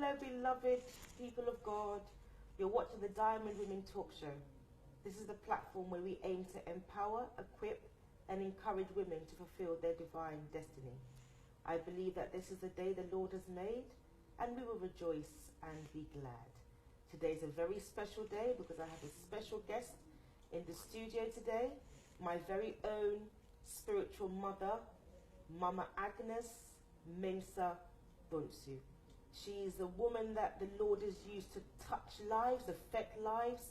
Hello, beloved people of God. You're watching the Diamond Women Talk Show. This is the platform where we aim to empower, equip, and encourage women to fulfill their divine destiny. I believe that this is the day the Lord has made, and we will rejoice and be glad. Today is a very special day because I have a special guest in the studio today, my very own spiritual mother, Mama Agnes Mensah-Bonsu. She is a woman that the Lord has used to touch lives, affect lives,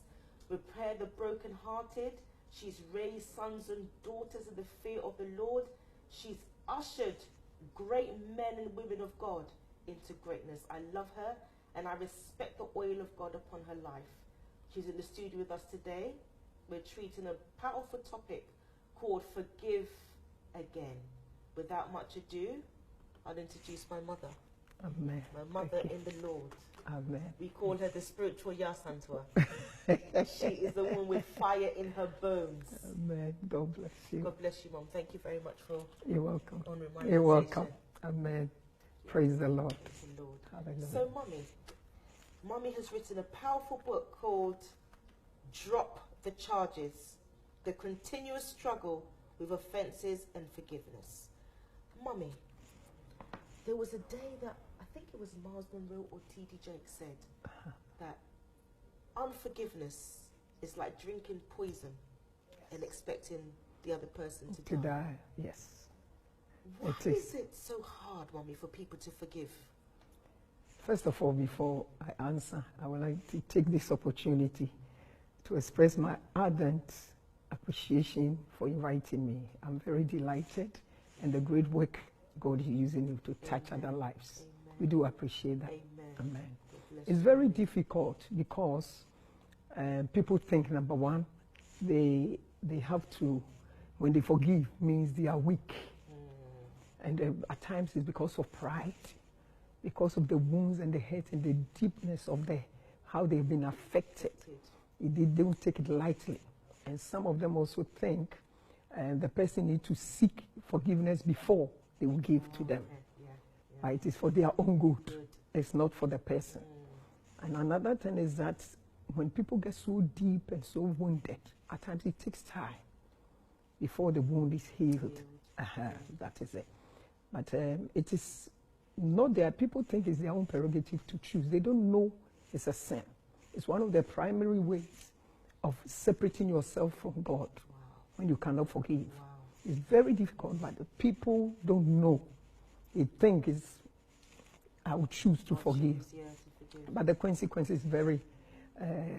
repair the brokenhearted. She's raised sons and daughters in the fear of the Lord. She's ushered great men and women of God into greatness. I love her and I respect the oil of God upon her life. She's in the studio with us today. We're treating a powerful topic called Forgive Again. Without much ado, I'll introduce my mother. Amen. My mother in the Lord. Amen. We call her the spiritual Yasantua. She is the one with fire in her bones. Amen. God bless you. God bless you, Mom. Thank you very much for You're welcome. honoring my You're invitation. welcome. Amen. Praise the Lord. Praise the Lord. Hallelujah. So, Mommy has written a powerful book called Drop the Charges, The Continuous Struggle with Offenses and Forgiveness. Mommy, there was a day that I think it was Miles Monroe or T.D. Jakes said that unforgiveness is like drinking poison and expecting the other person to die. Yes. Why is it so hard, Mommy, for people to forgive? First of all, before I answer, I would like to take this opportunity to express my ardent appreciation for inviting me. I'm very delighted and the great work God is using you to touch other lives. Amen. We do appreciate that. Amen. Amen. It's very difficult because people think, number one, they have to, when they forgive, means they are weak. And at times it's because of pride, because of the wounds and the hurt and the deepness of how they've been affected. They don't take it lightly. And some of them also think the person needs to seek forgiveness before they will give to them. Right? It is for their own good. It's not for the person. And another thing is that when people get so deep and so wounded, at times it takes time before the wound is healed. That is it. But it is not there. People think it's their own prerogative to choose. They don't know it's a sin. It's one of the primary ways of separating yourself from God when you cannot forgive. It's very difficult, but the people don't know. They think I would choose to forgive. But the consequence is very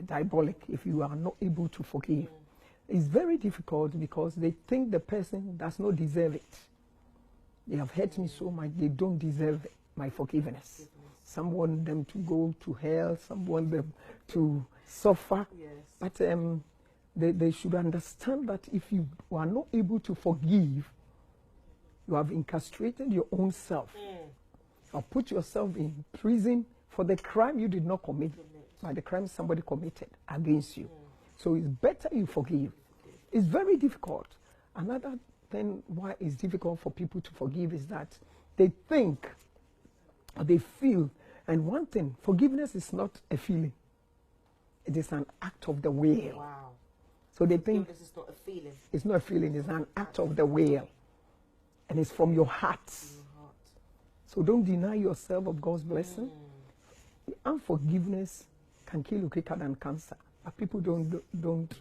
diabolic if you are not able to forgive. It's very difficult because they think the person does not deserve it. They have hurt me so much, they don't deserve my forgiveness. Some want them to go to hell, some want them to suffer. But they should understand that if you are not able to forgive, you have incarcerated your own self. Or put yourself in prison for the crime you did not commit, by the crime somebody committed against you. So it's better you forgive. It's very difficult. Another thing why it's difficult for people to forgive is that they think or they feel, and one thing, forgiveness is not a feeling. It is an act of the will. Wow. So they think this is not a feeling. It's not a feeling, it's an act of the will. And it's from your heart. So don't deny yourself of God's blessing. Unforgiveness can kill you quicker than cancer. But people don't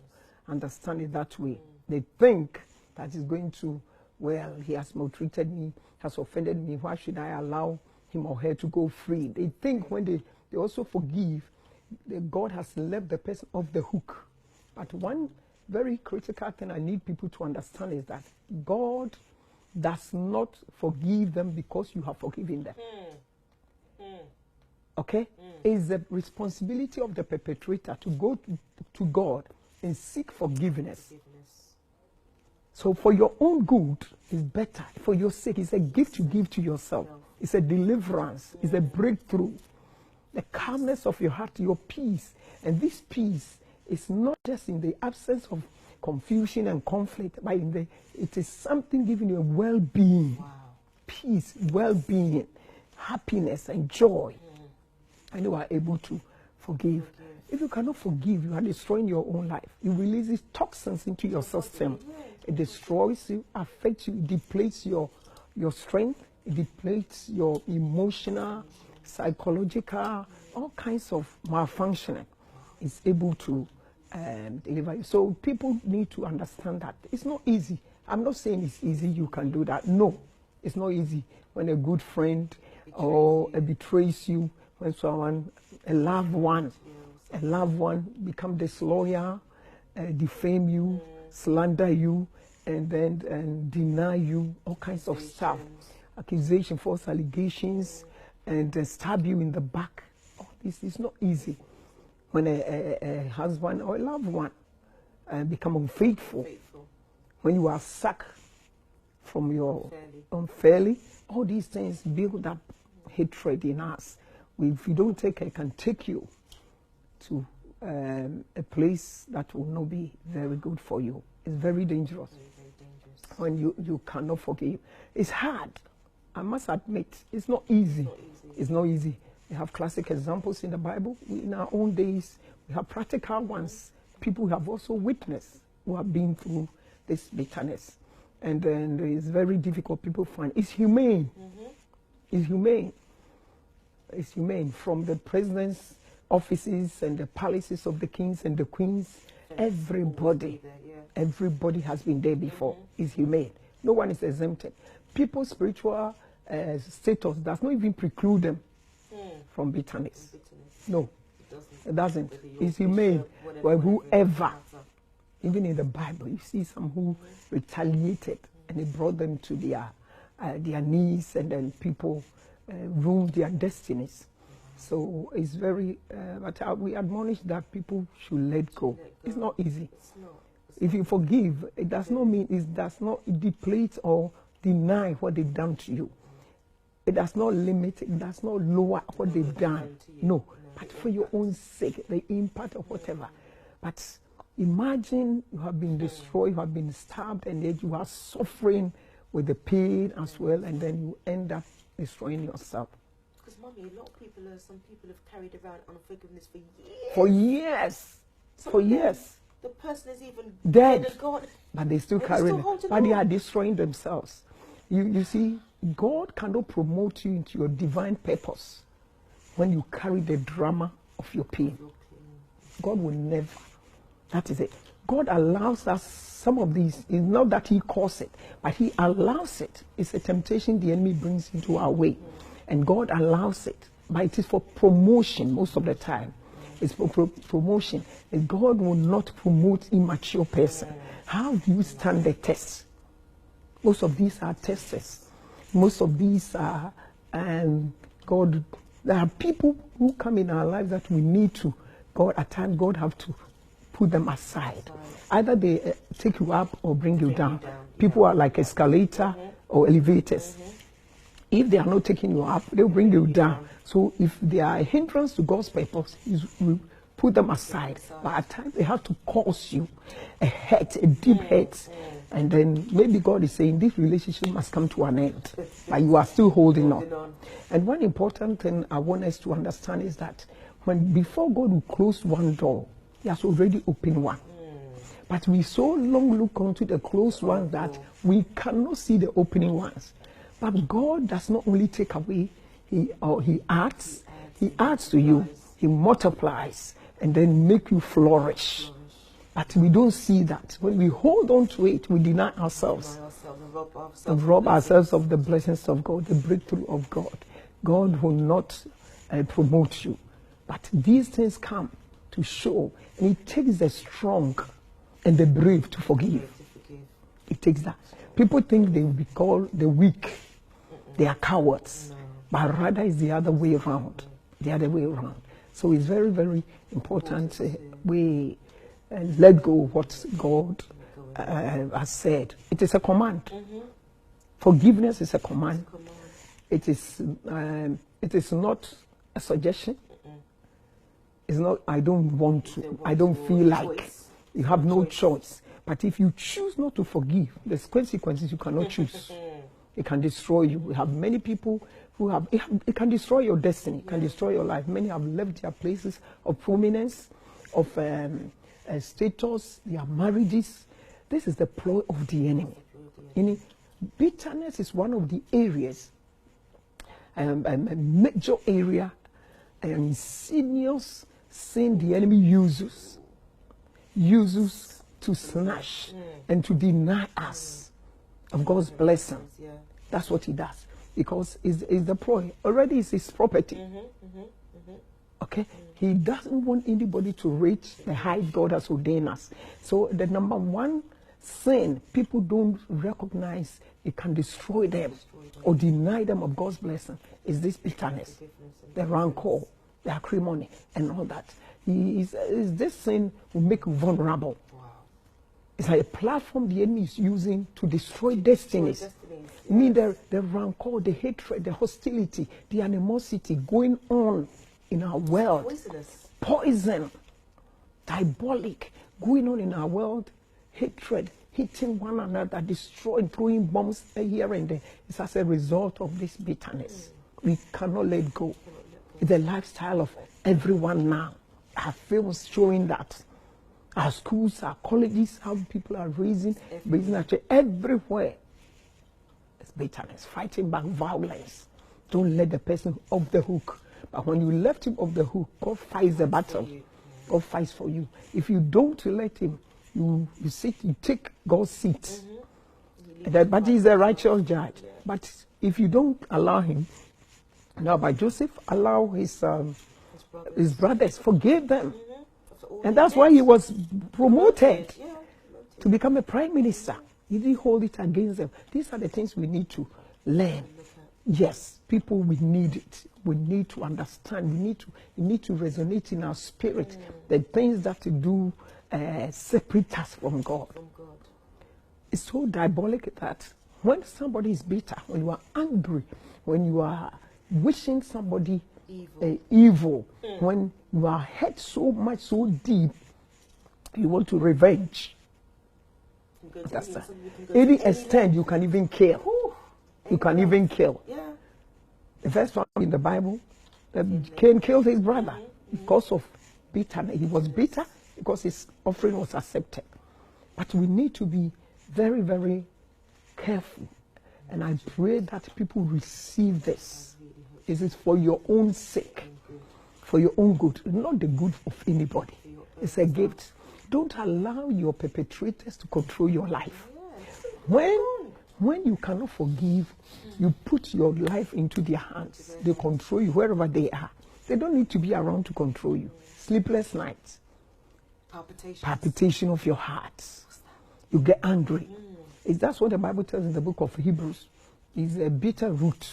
understand it that way. They think that it's going to, well, he has maltreated me, has offended me, why should I allow him or her to go free? They think when they also forgive, God has left the person off the hook. But one very critical thing I need people to understand is that God does not forgive them because you have forgiven them. Okay? It's the responsibility of the perpetrator to go to God and seek forgiveness. So for your own good, it's better. For your sake, it's a gift you give to yourself. It's a deliverance. It's a breakthrough. The calmness of your heart, your peace. And this peace is not just in the absence of confusion and conflict, but it is something giving you a well-being, peace, well-being, happiness, and joy. and you are able to forgive. If you cannot forgive, you are destroying your own life. You release these toxins into your system. It destroys you, affects you, it depletes your strength, it depletes your emotional, psychological, all kinds of malfunctioning. It's able to deliver you. So people need to understand that it's not easy. I'm not saying it's easy, you can do that. No, it's not easy. When a good friend betrays you, when someone, a loved one become disloyal, defame you, slander you, and then deny you, all kinds of stuff, accusation, false allegations, and stab you in the back. All this is not easy. When a husband or a loved one become unfaithful, when you are sacked from your unfairly, all these things build up hatred in us. If you don't take care, it can take you to a place that will not be very good for you. It's very dangerous. Very dangerous. When you cannot forgive. It's hard. I must admit, it's not easy. It's not easy. We have classic examples in the Bible. In our own days, we have practical ones. People who have also witnessed, who have been through this bitterness. And then it's very difficult. People find it's humane. It's humane. It's humane. From the president's offices and the palaces of the kings and the queens, everybody has been there before. It's humane. No one is exempted. People's spiritual status does not even preclude them from bitterness. No, it doesn't. It's humane. Well, whoever, even in the Bible, you see some who retaliated and it brought them to their knees, and then people ruined their destinies. So it's very, but we admonish that people should let go. It's not easy. If you forgive, it does not mean it depletes or deny what they've done to you. It does not limit, it does not lower what they've done. No, but for your own sake, the impact of whatever. But imagine you have been destroyed, you have been stabbed, and yet you are suffering with the pain as well, and then you end up destroying yourself. Because, Mommy, some people have carried around unforgiveness for years. For years. For years. The person is even dead and gone. But they still carry it. But they are destroying themselves. You see, God cannot promote you into your divine purpose when you carry the drama of your pain. God will never. That is it. God allows us some of these. It's not that he caused it, but he allows it. It's a temptation the enemy brings into our way. And God allows it. But it is for promotion most of the time. It's for promotion. And God will not promote immature person. How do you stand the test? Most of these are testers. Most of these are, there are people who come in our lives that we need to, at times God have to put them aside. Either they take you up or bring you down. People are like escalator or elevators. If they are not taking you up, they'll bring you down. So if they are a hindrance to God's purpose, we put them aside. But at times they have to cause you a hurt, a deep hurt. And then maybe God is saying this relationship must come to an end. But you are still holding on. And one important thing I want us to understand is that before God will close one door, he has already opened one. But we so long look onto the closed ones that we cannot see the opening ones. But God does not only take away, he adds to you, he multiplies, and then make you flourish. But we don't see that. When we hold on to it, we deny ourselves. And rob ourselves of the blessings of God, the breakthrough of God. God will not promote you. But these things come to show, and it takes the strong and the brave to forgive. It takes that. People think they will be called the weak. They are cowards. But rather it's the other way around. The other way around. So it's very, very important we let go of what God has said. It is a command. Forgiveness is a command. It is not a suggestion. It's not, I don't want to. I don't feel like. You have no choice. But if you choose not to forgive, there's consequences you cannot choose. It can destroy you. We have many people who have, it can destroy your destiny, it can destroy your life. Many have left their places of prominence, of status, their marriages. This is the ploy of the enemy. Bitterness is one of the areas, a major area, an insidious sin the enemy uses to snatch and to deny us of God's blessing. That's what he does, because it's the ploy. Already it's his property. Okay? He doesn't want anybody to reach the height God has ordained us. So the number one sin people don't recognize, it can destroy them or deny them of God's blessing, is this bitterness, the rancor, the acrimony, and all that. This sin will make you vulnerable. It's like a platform the enemy is using to destroy destinies. I mean, the rancor, the hatred, the hostility, the animosity going on in our world. Poison, diabolic, going on in our world. Hatred, hitting one another, destroying, throwing bombs here and there. It's as a result of this bitterness. We cannot let go. It's the lifestyle of everyone now. Our films showing that. Our schools, our colleges, how people are raising everywhere. It's bitterness, fighting back violence. Don't let the person off the hook. But when you left him off the hook, God fights the battle. God fights for you. If you don't let him, you take God's seat. But he's a righteous judge. But if you don't allow him, now by Joseph, allow his brothers, forgive them. And that's why he was promoted to become a prime minister. He didn't hold it against them. These are the things we need to learn. Yes, people, we need it. We need to understand. We need to resonate in our spirit the things that do separate us from God. It's so diabolic that when somebody is bitter, when you are angry, when you are wishing somebody evil, when you are hurt so much, so deep, you want to revenge. Any extent you can even kill. You can even kill. The first one in the Bible, Cain killed his brother because of bitterness. He was bitter because his offering was accepted. But we need to be very, very careful. And I pray that people receive this. This is for your own sake, for your own good, not the good of anybody. It's a gift. Don't allow your perpetrators to control your life. When you cannot forgive, you put your life into their hands. They control you wherever they are. They don't need to be around to control you. Sleepless nights. Palpitation of your heart. You get angry. That's what the Bible tells in the book of Hebrews. It's a bitter root.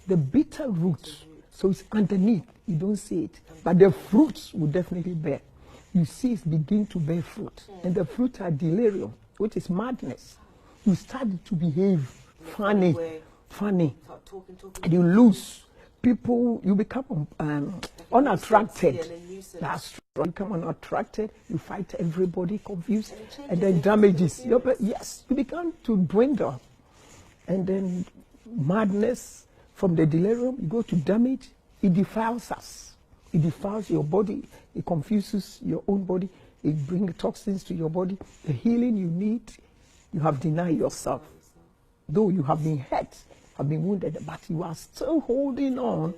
The bitter root. So it's underneath. You don't see it. But the fruits will definitely bear. You see it begin to bear fruit. And the fruit are delirium, which is madness. You start to behave funny. And you lose people. You become unattracted. That's true. You become unattracted. You fight everybody, confused, and then damages. Yes, you begin to dwindle. And then madness, from the delirium, you go to damage. It defiles us. It defiles your body. It confuses your own body. It brings toxins to your body. The healing you need, you have denied yourself. Though you have been hurt, have been wounded, but you are still holding on.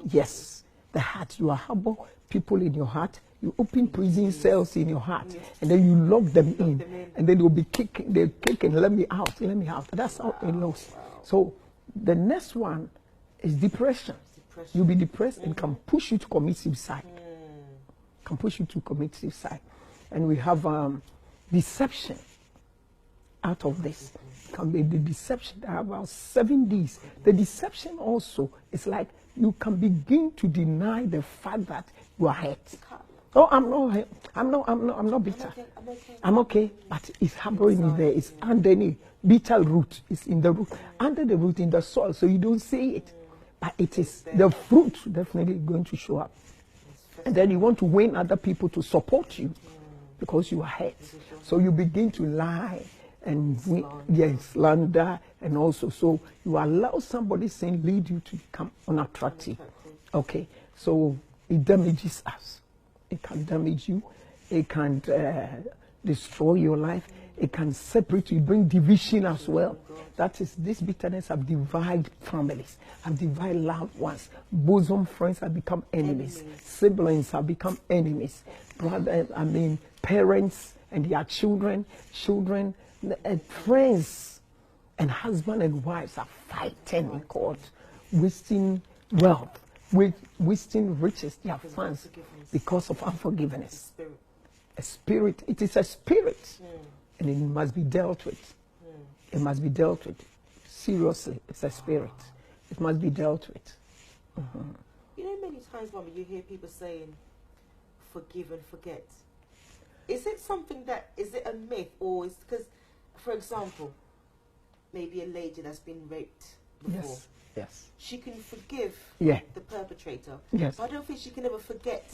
Yes, the heart, you are harbor people in your heart. You open prison cells in your heart, and then you lock them in, and then they'll be kicking, let me out. That's how it looks. So the next one is depression. You'll be depressed and can push you to commit suicide. And we have deception out of this. Can be the deception that about 7 days. The deception also is like you can begin to deny the fact that you are hurt. Oh, I'm not bitter. I'm okay, but it's harboring in there. It's underneath. Bitter root is in the root, under the root in the soil, so you don't see it. But it is the fruit definitely going to show up. And then you want to win other people to support you because you are hurt. So you begin to lie and Slander. slander, and also so you allow somebody's sin lead you to become unattractive. Okay, so it damages us. It can damage you. It can destroy your life. It can separate you, bring division as well. That is, this bitterness have divided families, have divided loved ones. Bosom friends have become enemies. Siblings have become enemies. Parents and their children, and friends and husband and wives are fighting in court, wasting wealth, wasting riches, their funds, because of unforgiveness. A spirit, it is a spirit, and it must be dealt with. It must be dealt with. Seriously, it's a spirit. It must be dealt with. You know, many times, Mama, you hear people saying, forgive and forget. Is it something that, is it a myth, or is, because, for example, maybe a lady that's been raped before. Yes. She can forgive the perpetrator. Yes. But I don't think she can ever forget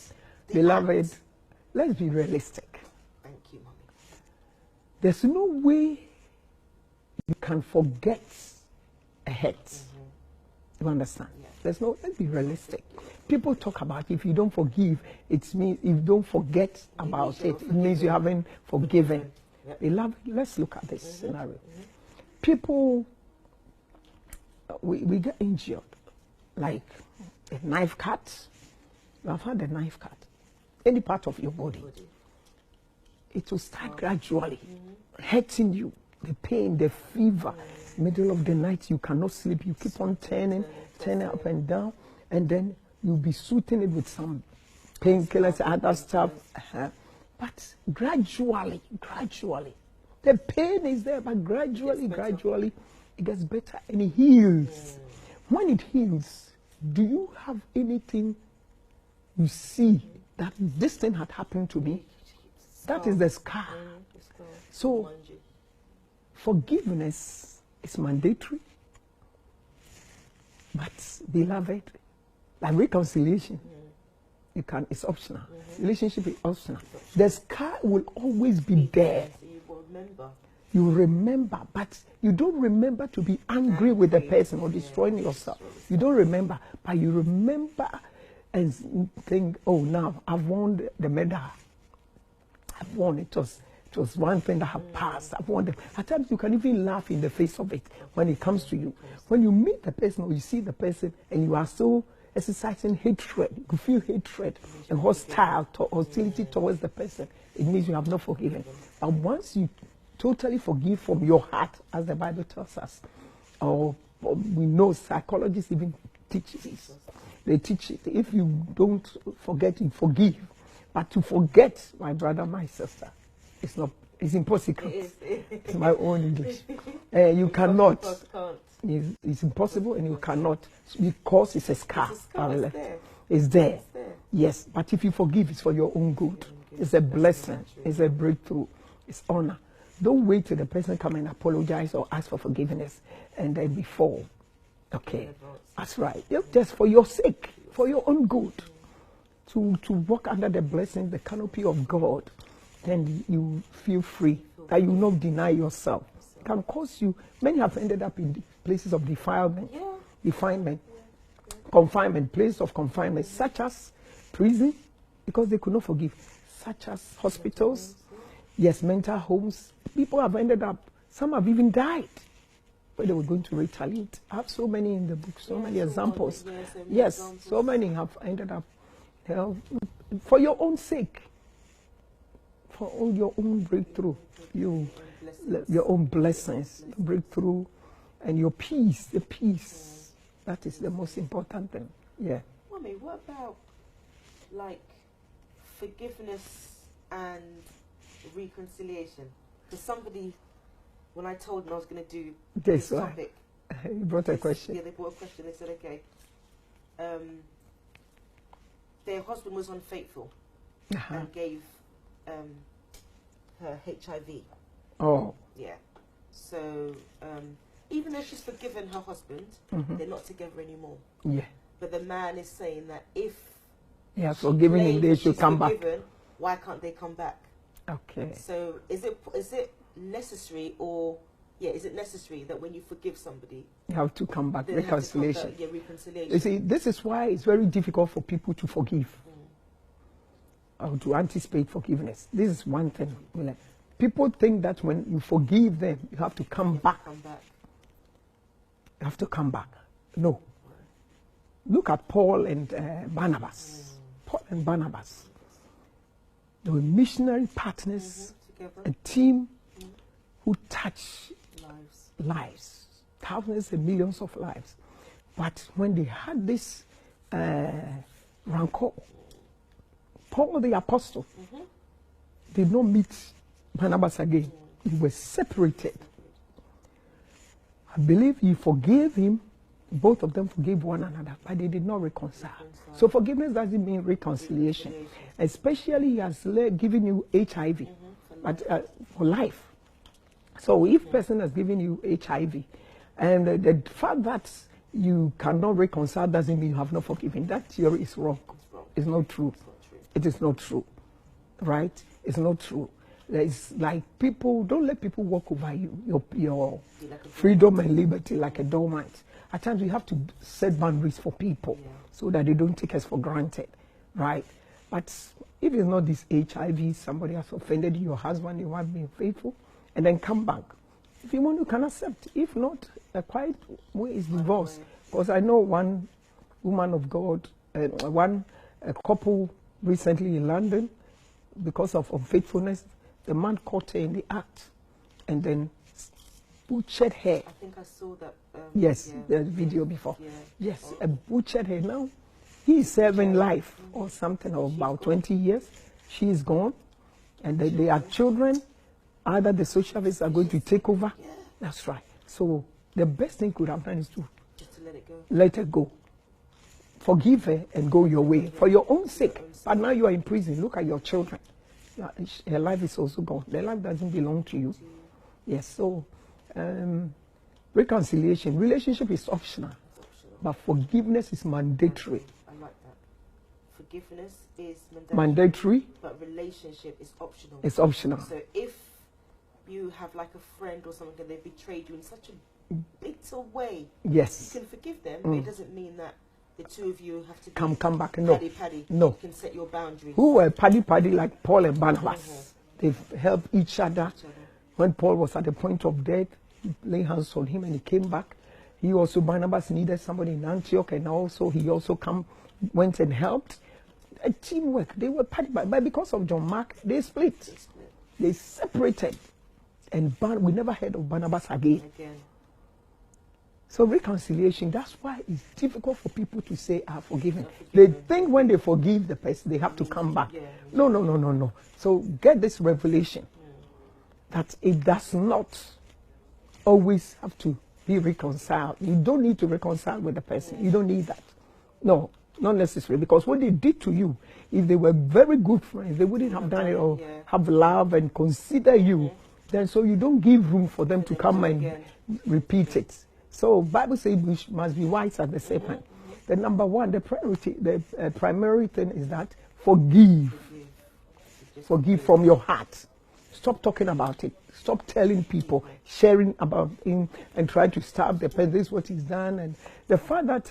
the Beloved, act. let's be realistic. Thank you, Mommy. There's no way you can forget a hurt. You understand? Yeah. Let's be realistic. People talk about if you don't forgive, it means if you don't forget about it, it means you haven't forgiven. Yep. Beloved, let's look at this scenario. People, we get injured, like a knife cut. You have had a knife cut. Any part of your body. It will start gradually hurting you. The pain, the fever. Middle of the night, you cannot sleep. You keep on turning up and down, and then you'll be soothing it with some painkillers, other stuff. But gradually, the pain is there, but gradually, it gets better and it heals. When it heals, do you have anything you see that this thing had happened to me? That is the scar. So, forgiveness is mandatory, but beloved, like reconciliation, it's optional. Relationship is optional. The scar will always be there. You remember, but you don't remember to be angry with the person or destroying yourself. You don't remember, but you remember and think, oh, now I've won the medal. I've won. It was one thing that have passed. I've won. At times you can even laugh in the face of it when it comes to you. When you meet the person or you see the person and you are so exercising hatred, you feel hatred and hostility towards the person, it means you have not forgiven. But once you totally forgive from your heart, as the Bible tells us, or we know psychologists even teach this. They teach it. If you don't forget, you forgive. But to forget, my brother, my sister, it's impossible. It's my own English. You cannot. It's impossible and you cannot, because it's a scar. It's there. Yes, but if you forgive, it's for your own good. It's a blessing. It's a breakthrough. It's honor. Don't wait till the person come and apologize or ask for forgiveness and then before. Okay, that's right. Just for your sake, for your own good, to walk under the blessing, the canopy of God, then you feel free, that you not deny yourself. It can cause you, many have ended up in places of confinement, places of confinement, such as prison, because they could not forgive, such as hospitals, mental homes. People have ended up, some have even died, but they were going to retaliate. I have so many in the book, so many examples. So many have ended up, for your own sake, for all your own breakthrough, your own blessings, breakthrough, and your peace, the peace. That is the most important thing. Yeah. Mommy, what about like forgiveness and reconciliation? Because somebody, when I told them I was going to do this topic, you brought a question. Yeah, they brought a question. They said, okay, their husband was unfaithful and gave her HIV. Oh. Yeah. So even though she's forgiven her husband, they're not together anymore. Yeah. But the man is saying that if forgiven him, they should come back. Why can't they come back? Okay. So is it necessary, or is it necessary that when you forgive somebody, you have to come back, reconciliation? Reconciliation. You see, this is why it's very difficult for people to forgive or to anticipate forgiveness. This is one thing. People think that when you forgive them, you have to come back. You have to come back. No. Look at Paul and Barnabas. Paul and Barnabas. They were missionary partners, a team who touched lives, thousands and millions of lives. But when they had this rancor, Paul the apostle did not meet Barnabas again. They were separated. I believe he forgave him. Both of them forgave one another, but they did not reconcile. So forgiveness doesn't mean reconciliation. Especially he has given you HIV but, for life. So if person has given you HIV, and the fact that you cannot reconcile doesn't mean you have not forgiven. That theory is wrong. It's not true. It is not true. Right? It's not true. It's like people, don't let people walk over you, your freedom and liberty like a doormat. At times we have to set boundaries for people so that they don't take us for granted, right? But if it's not this HIV, somebody has offended you, your husband, your wife being faithful, and then come back. If you want, you can accept. If not, a quiet way is divorce. Because I know one woman of God, a couple recently in London, because of unfaithfulness, the man caught her in the act and then butchered her. I think I saw that. The video before. Yes, butchered her. Now he is serving life or something of about 20 years. She is gone, and they are children. Either the social services are going to take over. That's right. So the best thing could have done is to just to let it go. Let her go. Forgive her and go your way for your own sake. But now you are in prison. Look at your children. Her life is also gone. Their life doesn't belong to you. Yes. So. Reconciliation, relationship is optional, but forgiveness is mandatory. I like that. Forgiveness is mandatory, but relationship is optional. It's optional. So if you have like a friend or someone and they betrayed you in such a bitter way, yes, you can forgive them, but it doesn't mean that the two of you have to come back. No, paddy. No, you can set your boundaries. Who were paddy like Paul and Barnabas? They've helped each other. When Paul was at the point of death, he laid hands on him and he came back. He also, Barnabas needed somebody in Antioch, and also he also went and helped. A teamwork. They were party, but because of John Mark, they split. They separated. And we never heard of Barnabas again. So reconciliation, that's why it's difficult for people to say, "I've forgiven." They think when they forgive the person, they have to come back. No. So get this revelation that it does not always have to be reconciled. You don't need to reconcile with the person. You don't need that. No, not necessarily. Because what they did to you, if they were very good friends, they wouldn't have done it or have love and consider you. Then so you don't give room for them to come and repeat it. So Bible says we must be wise as the serpent. The number one, the primary thing is that forgive. Forgive from your heart. Stop talking about it. Stop telling people, sharing about him, and try to stop the person. This is what he's done. And the fact that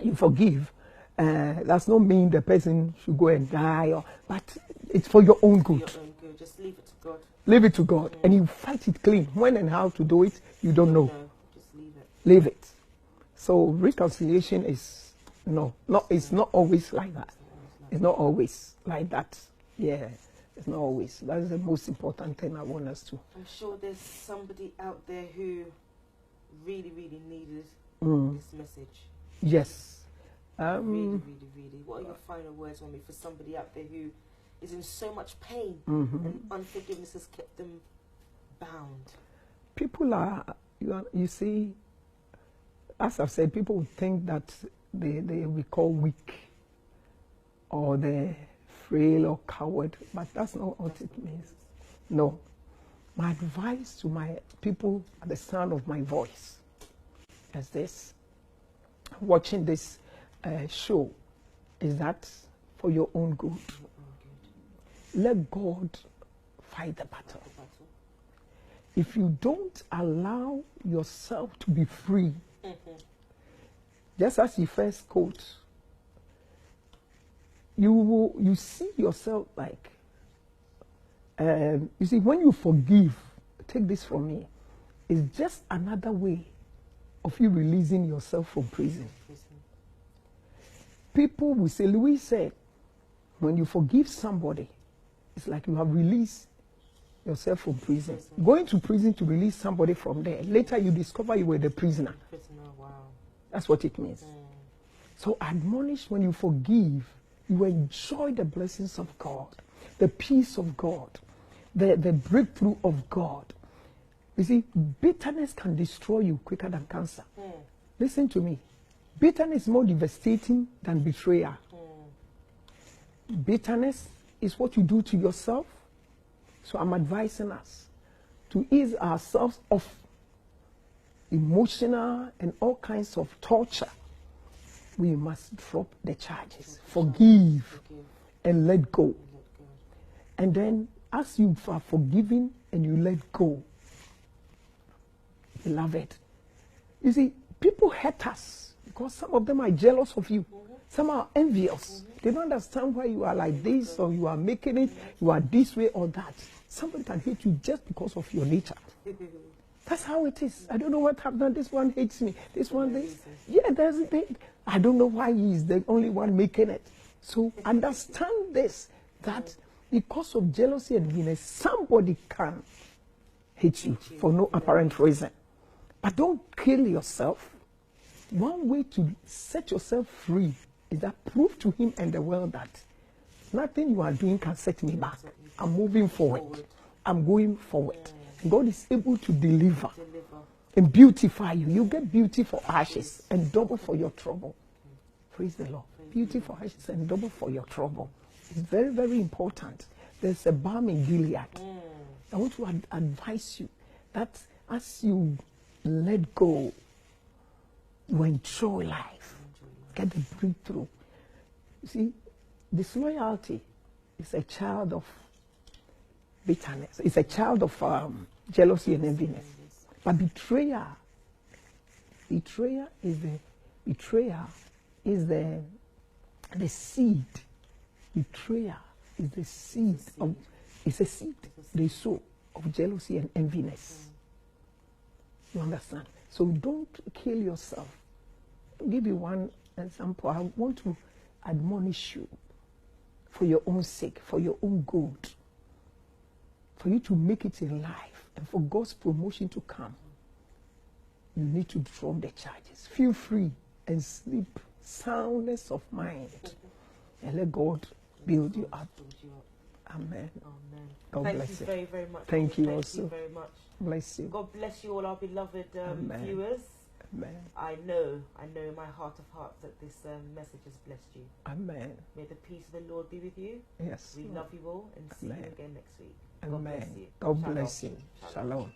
you forgive, does not mean the person should go and die. But it's for your own good. Just leave it to God. Leave it to God. And you fight it clean. When and how to do it, you don't know. Just leave it. Leave it. So reconciliation is, it's not always like that. It's not always like that. Yeah. It's not always. That's the most important thing I want us to. I'm sure there's somebody out there who really, really needed this message. Yes. Really. What are your final words on me for somebody out there who is in so much pain and unforgiveness has kept them bound? People are, you see, as I've said, people think that we call weak or they're frail or coward, but that's not what it means. No. My advice to my people at the sound of my voice is this: watching this show is that for your own good. Let God fight the battle. if you don't allow yourself to be free, just as you first quote, you see yourself like, you see, when you forgive, take this from me, it's just another way of you releasing yourself from prison. People will say, Louis said, when you forgive somebody, it's like you have released yourself from prison. Going to prison to release somebody from there. Later you discover you were the prisoner. Wow. That's what it means. So admonish, when you forgive, you enjoy the blessings of God, the peace of God, the breakthrough of God. You see, bitterness can destroy you quicker than cancer. Listen to me. Bitterness is more devastating than betrayal. Bitterness is what you do to yourself. So I'm advising us to ease ourselves of emotional and all kinds of torture. We must drop the charges, forgive, and let go. And then as you are forgiving and you let go, beloved, you see, people hate us because some of them are jealous of you. Some are envious. They don't understand why you are like this, or you are making it, you are this way or that. Somebody can hate you just because of your nature. That's how it is. I don't know what happened. This one hates me. This one, this. Yeah, there's a thing. I don't know why he is the only one making it. So understand this, that because of jealousy and enviness, somebody can hate you for no apparent reason. But don't kill yourself. One way to set yourself free is that prove to him and the world that nothing you are doing can set me back. I'm moving forward. I'm going forward. And God is able to deliver and beautify you. You get beauty for ashes and double for your trouble. Praise the Lord. Beauty for ashes and double for your trouble. It's very, very important. There's a balm in Gilead. I want to advise you that as you let go, you enjoy life. Get the breakthrough. You see, disloyalty is a child of bitterness. It's a child of jealousy and enviness. But betrayal is the seed. Betrayal is the seed of, it's a seed they sow of jealousy and enviness. You understand? So don't kill yourself. I'll give you one example. I want to admonish you for your own sake, for your own good, for you to make it in life, and for God's promotion to come. You need to drop the charges. Feel free and sleep, soundness of mind, and let God build you up. Amen. Amen. God Thank bless you you. very, very much. Thank you Thank also. you very much. Bless you. God bless you all, our beloved Amen. viewers. Amen. I know in my heart of hearts that this message has blessed you. Amen. May the peace of the Lord be with you. Yes. We love you all and see Amen. you again next week. Amen. God bless you. God Shalom. bless you. Shalom.